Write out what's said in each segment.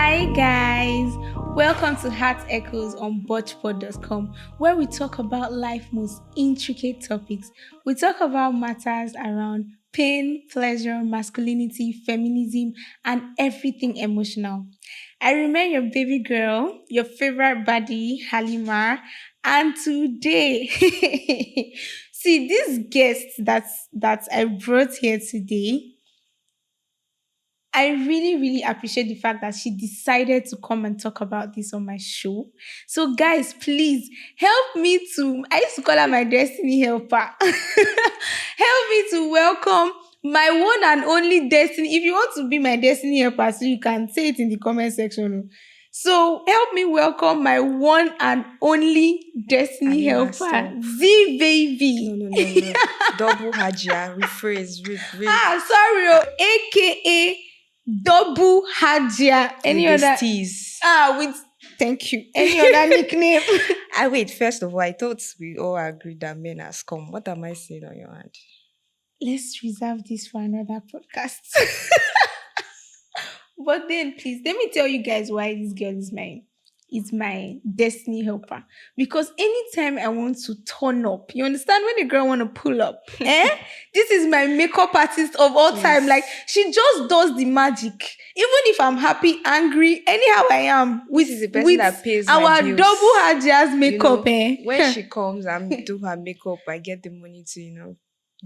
Hi guys, welcome to Heart Echoes on Botchpod.com, where we talk about life most intricate topics. We talk about matters around pain, pleasure, masculinity, feminism, and everything emotional. I remain your baby girl, your favorite buddy, Halima, and today, see this guest that I brought here today. I really, really appreciate the fact that she decided to come and talk about this on my show. So, guys, please help me to. I used to call her my destiny helper. Help me to welcome my one and only destiny. If you want to be my destiny helper, so you can say it in the comment section. So, help me welcome my one and only destiny Alima, helper, stop. Z Baby. No. Double Hajia, rephrase, Sorry, AKA Double Hajia. Any with other? the tease. With thank you. Any other nickname? Wait, first of all, I thought we all agreed that men are scum. What am I saying on your hand? Let's reserve this for another podcast. But then, please, let me tell you guys why this girl is my destiny helper. Because anytime I want to turn up, you understand when a girl want to pull up, this is my makeup artist of all time. Yes. Like she just does the magic. Even if I'm happy, angry, anyhow I am. This is the person that pays my our bills. double Hajia's makeup. When she comes and do her makeup, I get the money to,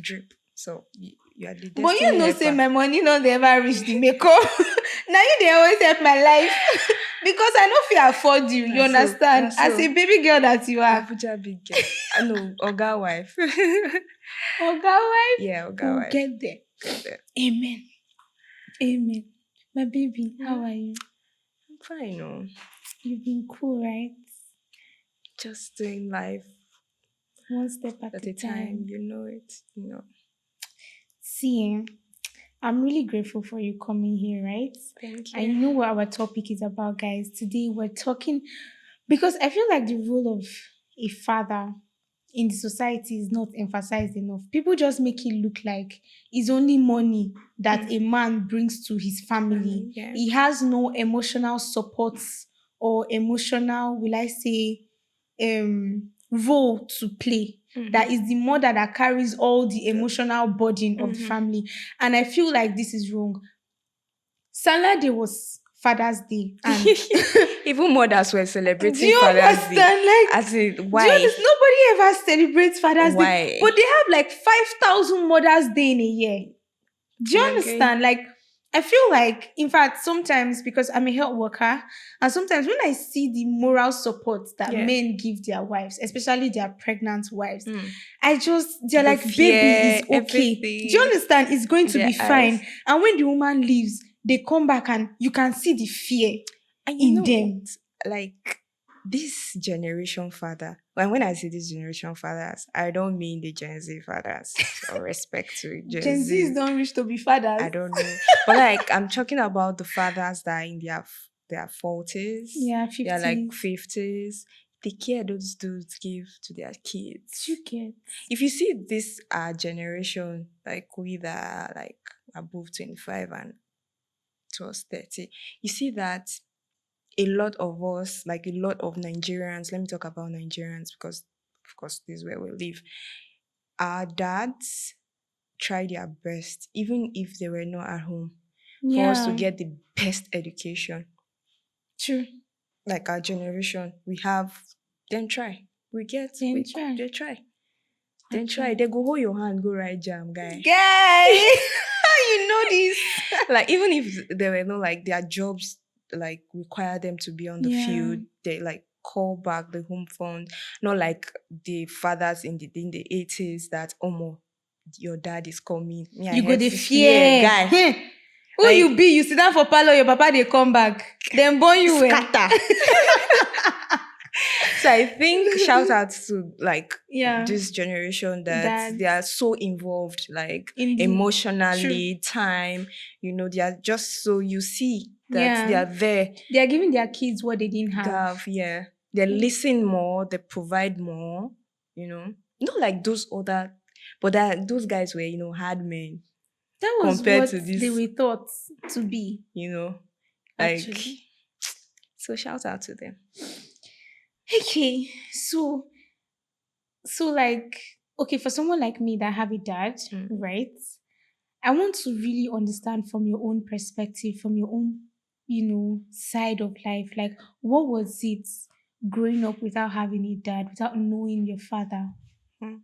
drip. So you are the destiny But you know, helper. say my money not ever reach the makeup. Now you they always help my life because I know if you afford you. You understand? As a baby girl that you are, Abuja big girl. I know, Oga wife. Oga wife. Yeah, Oga We'll wife. get there. Amen. Amen. My baby, how are you? I'm fine, no. You've been cool, right? Just doing life One step at at a a time. time. You know it. See, I'm really grateful for you coming here, right? Thank And you. you know what our topic is about, guys. Today we're talking because I feel like the role of a father in the society is not emphasized enough. People just make it look like it's only money that a man brings to his family. Yeah. He has no emotional support or emotional, will I say, role to play. That is the mother that carries all the emotional burden of the family. And I feel like this is wrong. Saturday was Father's Day. And Even mothers were do celebrating you Father's understand? Day. Like, As in, do you why? understand? Nobody ever celebrates Father's Why? Day. But they have like 5,000 Mother's Day in a year. Do you I agree. understand? Like, I feel like, in fact, sometimes because I'm a health worker, and sometimes when I see the moral support that Yeah. men give their wives, especially their pregnant wives, Mm. they're The like, fear, baby is okay. everything. Do you understand? It's going to Their be fine. eyes. And when the woman leaves, they come back and you can see the fear And in them. like this generation father. When I say this generation fathers, I don't mean the Gen Z fathers. Or respect to Gen Zs don't reach to be fathers. I don't know. But like I'm talking about the fathers that are in their 40s. Yeah, They're like 50s. 50s. The care those dudes give to their kids. You get. If you see this generation, like we that are like above 25 and towards 30, you see that a lot of us, like a lot of Nigerians, let me talk about Nigerians because of course this is where we live. Our dads try their best, even if they were not at home, for us to get the best education. True. Like our generation, we have them try. They try. Then try. They go hold your hand, go write jam, guy. You know this. Like even if there were no like their jobs like require them to be on the field, they like call back the home fund. Not like the fathers in the 80s that your dad is coming. Yeah, You go the fear, guy. Who like, you be? You sit down for parlor, your papa they come back. Then born you scatter. So I think shout out to like this generation that they are so involved, like emotionally, time, they are just so you see that they are there. They are giving their kids what they didn't have. They listen more, they provide more, Not like those other, but those guys were, hard men. That was compared what to this, they were thought to be. Like So shout out to them. Okay, so like, okay, for someone like me that have a dad, Mm. right? I want to really understand from your own perspective, from your own, side of life. Like, what was it growing up without having a dad, without knowing your father? Mm.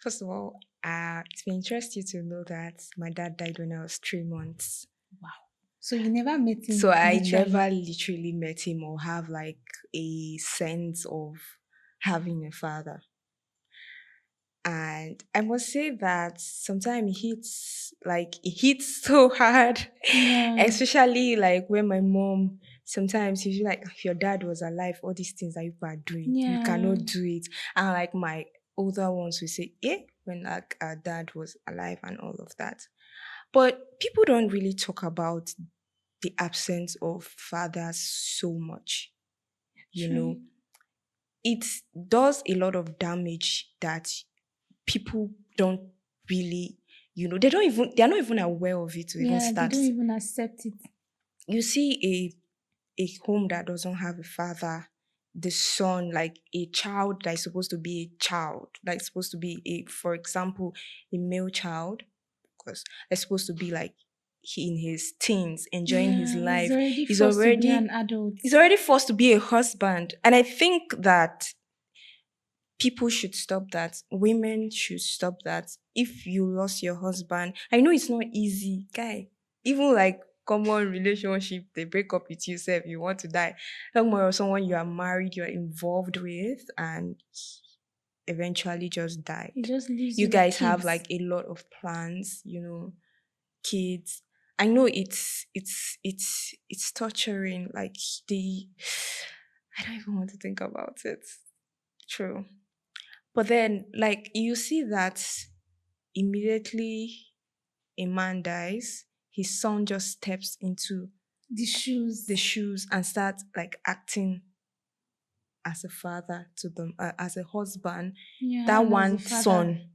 First of all, it may interest you to know that my dad died when I was 3 months. Wow. So you never met So him I literally. never literally met him or have like a sense of having a father. And I must say that sometimes it hits so hard, Yeah. especially like when my mom sometimes you feel like if your dad was alive, all these things that you are doing, you Yeah. cannot do it. And like my older ones will say, yeah, when like our dad was alive and all of that. But people don't really talk about the absence of fathers so much. You True. know, it does a lot of damage that people don't really, they're not even aware of it to even Yeah, they start. don't even accept it. You see a home that doesn't have a father, the son, like a child that is supposed to be a child, that is supposed to be for example, a male child, because they're supposed to be like he in his teens, enjoying his Yeah, he's life. already He's forced to be an already adult. he's already forced to be a husband. And I think that people should stop that. Women should stop that. If you lost your husband, I know it's not easy, guy. Even like common relationship, they break up with you, say if you want to die. Talk more of someone you are married, you're involved with, and eventually just He died. just leaves You you with guys have kids. like a lot of plans, kids. I know it's torturing. Like the I don't even want to think about it. True. But then, like, you see that immediately a man dies, his son just steps into The the shoes. shoes and starts like acting as a father to them, as a husband. Yeah, That and as a one father. son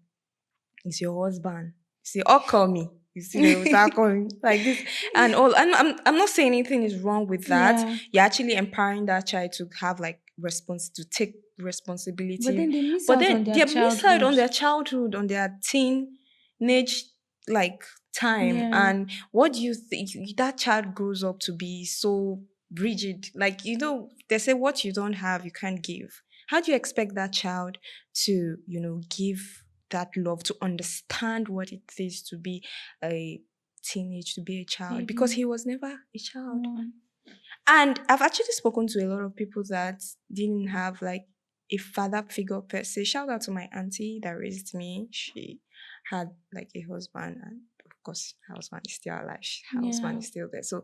is your husband. You see, all call me. You see, they will start calling like this and all. And I'm not saying anything is wrong with that. Yeah. You're actually empowering that child to have like to take But responsibility. then they miss But out on then their they miss out childhood. on their childhood, on their teenage like time. Yeah. And what do you think that child grows up to be so rigid? Like, they say what you don't have, you can't give. How do you expect that child to, give that love, to understand what it is to be a to be a child? Because Baby. he was never a child. One. And I've actually spoken to a lot of people that didn't have like a father figure per se. Shout out to my auntie that raised me. She had like a husband, and of course, her husband is still alive. Her husband Yeah. is still there. So,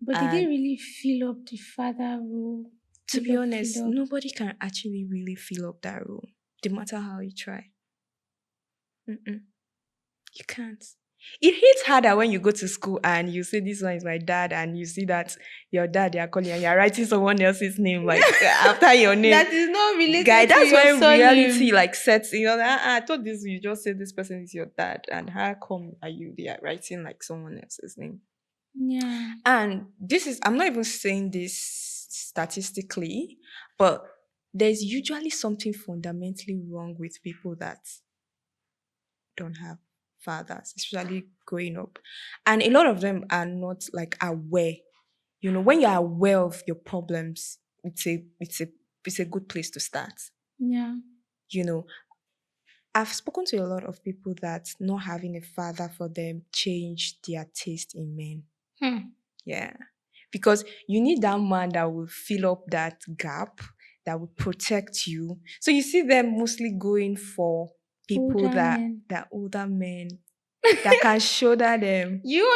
But did they and really fill up the father role? to be honest, Fill up. nobody can actually really fill up that room, no matter how you try. Mm-mm. You can't. It hits harder when you go to school and you say this one is my dad, and you see that your dad they are calling and you're writing someone else's name like after your name. That is not Guy, related to that's your when reality surname. like sets in. You're like, I thought this you just said this person is your dad, and how come are you there writing like someone else's name? Yeah. And I'm not even saying this statistically, but there's usually something fundamentally wrong with people that don't have fathers, especially growing up. And a lot of them are not like aware. When you're aware of your problems, it's a good place to start. Yeah. You know, I've spoken to a lot of people that not having a father for them changed their taste in men. Hmm. Yeah. Because you need that man that will fill up that gap, that will protect you. So you see them mostly going for people Older that men. that older men that can shoulder them. You Do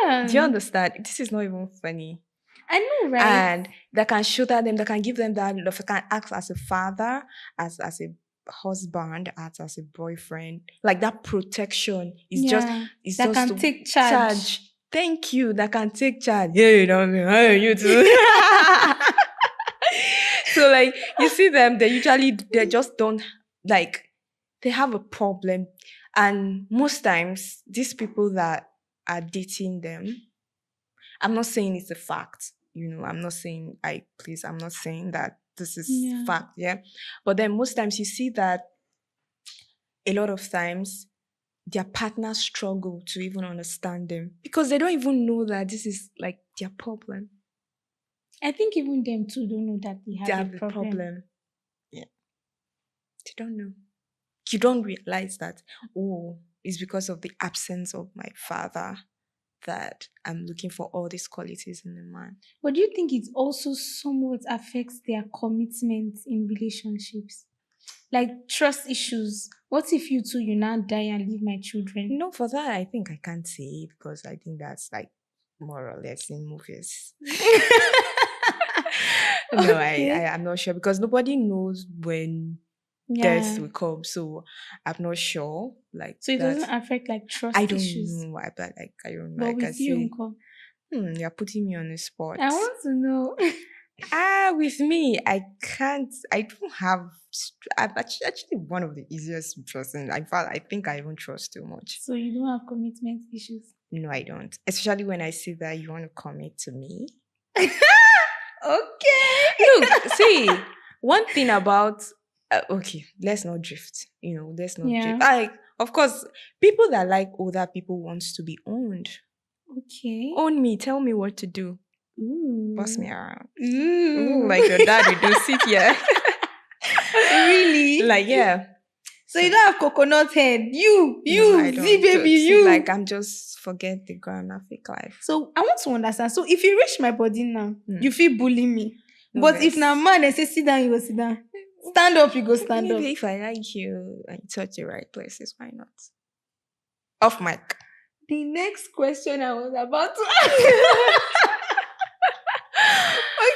you understand? understand? This is not even funny. I know, right? And that can shoulder them, that can give them that love, that can act as a father, as a husband, as a boyfriend. Like that protection is just Yeah. is That just can to take charge. charge. Thank you. That can take charge. Yeah, you know what I mean? Hey, you too. So like you see them, they just don't like they have a problem. And most times these people that are dating them, I'm not saying it's a fact, I'm not saying I'm not saying that this is Yeah. fact, yeah. But then most times you see that a lot of times their partners struggle to even understand them because they don't even know that this is like their problem. I think even them too don't know that they They have a have a problem. problem. Yeah. They don't know. You don't realize that, oh, it's because of the absence of my father that I'm looking for all these qualities in a man. But do you think it also somewhat affects their commitment in relationships? Like trust issues. What if you now die and leave my children? No, for that, I think I can't say because I think that's like more or less in movies. No, Okay. I'm not sure because nobody knows when death Yeah. will come. So I'm not sure like So it that. doesn't affect like I trust don't issues. know. But like I don't know. But I can with you, say, Uncle, you're putting me on the spot. I want to know. With me, I can't. I don't have. I'm actually one of the easiest person. In fact, I think I even trust too much. So you don't have commitment issues. No, I don't. Especially when I see that you want to commit to me. Okay. Look, see, one thing about okay, let's not drift. Let's not drift. Yeah. Like, of course, people that like older people wants to be owned. Okay. Own me. Tell me what to do. Boss me Ooh. around. Ooh, Ooh. like your dad will do. Sit here. Really? Like yeah. So you So don't have coconut head. no, I Z don't. baby, See, like you. I'm just forget the graphic life. So I want to understand. So if you reach my body now, Hmm. you feel bully me. No But if now vex. man they say sit down, you go sit down. Stand up, you go stand up. Maybe if I like you and you touch the right places, why not? Off mic. The next question I was about to ask.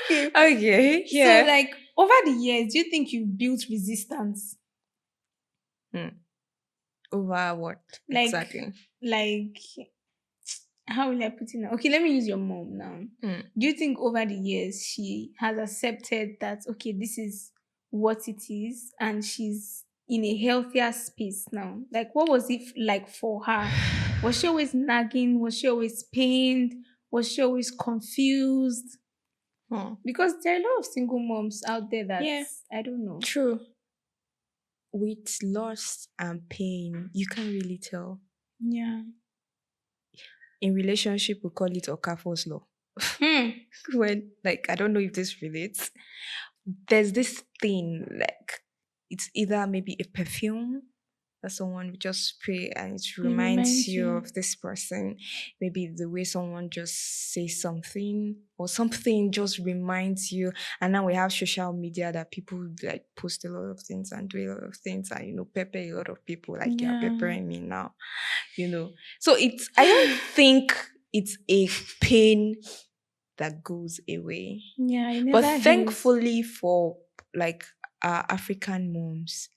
Okay. Okay. So Yeah. like over the years, do you think you've built resistance? Hmm. Over what Like exactly? like how will I put it now? Okay, let me use your mom now. Hmm. Do you think over the years she has accepted that okay, this is what it is and she's in a healthier space now? Like what was it like for her? Was she always nagging? Was she always pained? Was she always confused? Hmm. Because there are a lot of single moms out there that Yeah. I don't know. True. With loss and pain, you can't really tell. Yeah. In relationship, we call it Okafor's law. Hmm. When like I don't know if this relates. There's this thing like it's either maybe a perfume that someone would just spray and it It reminds reminds you you. of this person. Maybe the way someone just says something or something just reminds you. And now we have social media that people like post a lot of things and do a lot of things and pepper a lot of people like you're Yeah. peppering me now. So it's I don't think it's a pain that goes away. Yeah, it But never heals. thankfully for like our African moms,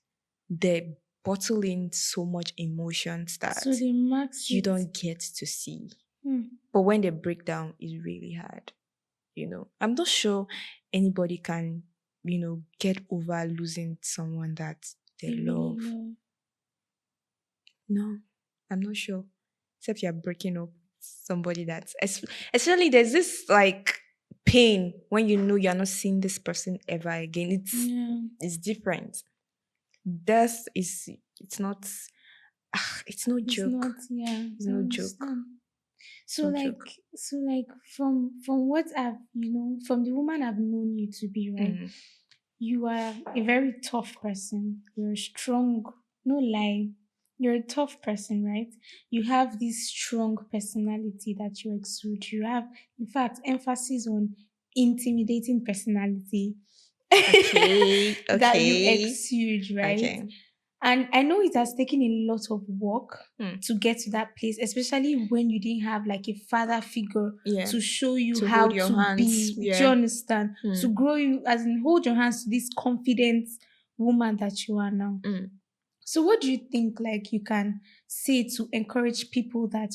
they bottle in so much emotions So that they max you it. don't get to see. Hmm. But when they break down, it's really hard. I'm not sure anybody can, get over losing someone that they They really love. love. No, I'm not sure. Except you're breaking up with somebody especially there's this like pain when you know you're not seeing this person ever again. Yeah. It's different. Death is it's not it's no It's joke. not, yeah, It's I no joke. understand. It's So no like joke. so like from what from the woman I've known you to be, right? Mm, You are a very tough person. You're strong, no lie. You're a tough person, right? You have this strong personality that you exude. You have, in fact, emphasis on intimidating personality okay. that you Okay. exude, right? Okay. And I know it has taken a lot of work Mm, to get to that place, especially when you didn't have like a father figure yeah. to show you To hold how your to hands. be. Do you Yeah. understand? To Mm, grow you, as in hold your hands to this confident woman that you are now. mm. So, what do you think, like, you can say to encourage people that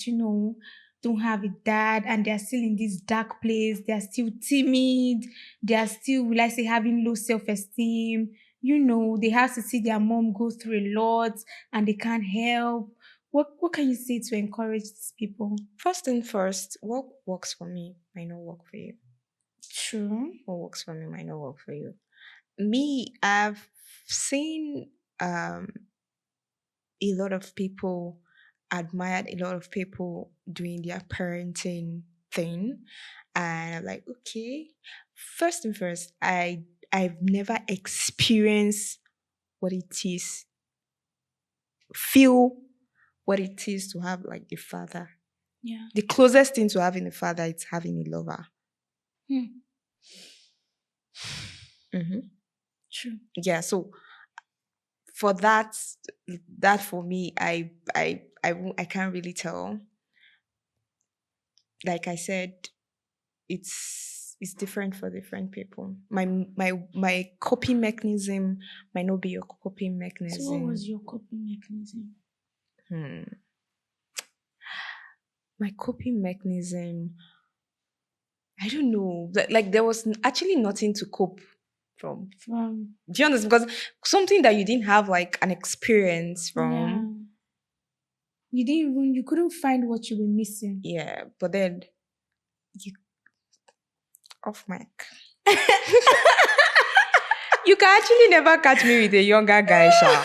don't have a dad and they're still in this dark place? They're still timid. They are still, will I say, having low self-esteem. They have to see their mom go through a lot and they can't help. What can you say to encourage these people? First thing first, what works for me might not work for you. True. What works for me might not work for you. Me, I've seen a lot of people, admired a lot of people doing their parenting thing, and I'm like, okay, first and first, I've never experienced what it is, feel what it is to have like a father. Yeah. The closest thing to having a father is having a lover. Mm-hmm. True. Yeah, so for that for me, I can't really tell. Like I said, it's different for different people. My coping mechanism might not be your coping mechanism. So what was your coping mechanism? My coping mechanism, I don't know. Like there was actually nothing to cope from. Do you understand? Because something that you didn't have like an experience from. Yeah. You couldn't find what you were missing. Yeah, but then you off mic. You can actually never catch me with a younger guy, Sha.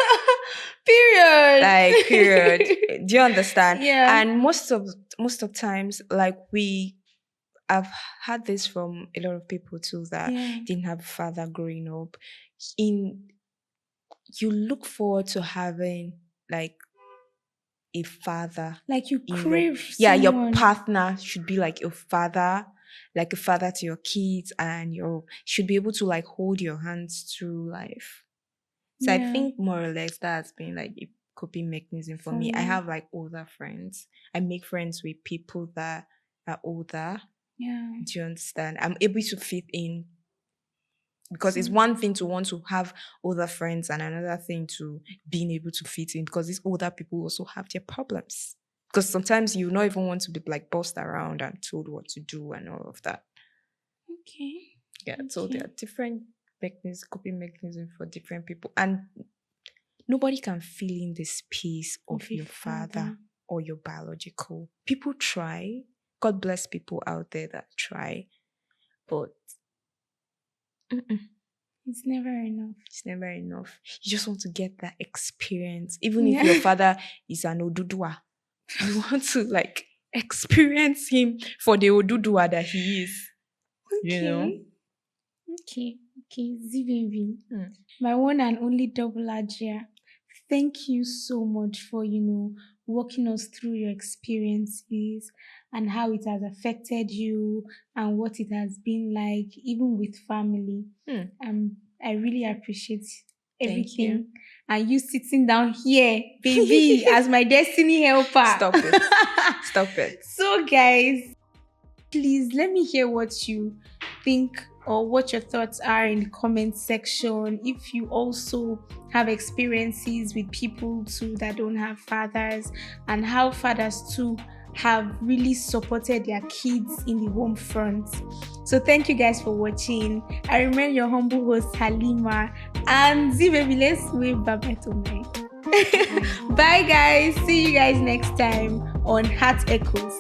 Period. Like period. Do you understand? Yeah. And most of times, like I've had this from a lot of people too that didn't have a father growing up. You look forward to having like a father. Like you crave your partner should be like your father, like a father to your kids, and you should be able to like hold your hands through life. So I think more or less that's been like a coping mechanism for me. I have like older friends. I make friends with people that are older. Yeah. Do you understand? I'm able to fit in, because it's one thing to want to have older friends and another thing to being able to fit in, because these older people also have their problems. Because sometimes you not even want to be like bossed around and told what to do and all of that. Okay. Yeah, so there are different coping mechanisms for different people. And nobody can fill in the space of your father or your biological. People try. God bless people out there that try. But it's never enough. It's never enough. You just want to get that experience. Even if your father is an Odudua, you want to like experience him for the Odudua that he is. Okay. You know? Okay. Z-Baby. My one and only double Ajia. Thank you so much for, walking us through your experiences and how it has affected you and what it has been like, even with family. I really appreciate everything. And you sitting down here, baby, as my destiny helper. Stop it. So, guys, please let me hear what you think or what your thoughts are in the comment section. If you also have experiences with people too that don't have fathers, and how fathers too have really supported their kids in the home front. So thank you guys for watching. I remain your humble host Halima, and Z-Baby, let's wave bye-bye to me. Bye guys, see you guys next time on Heart Echoes.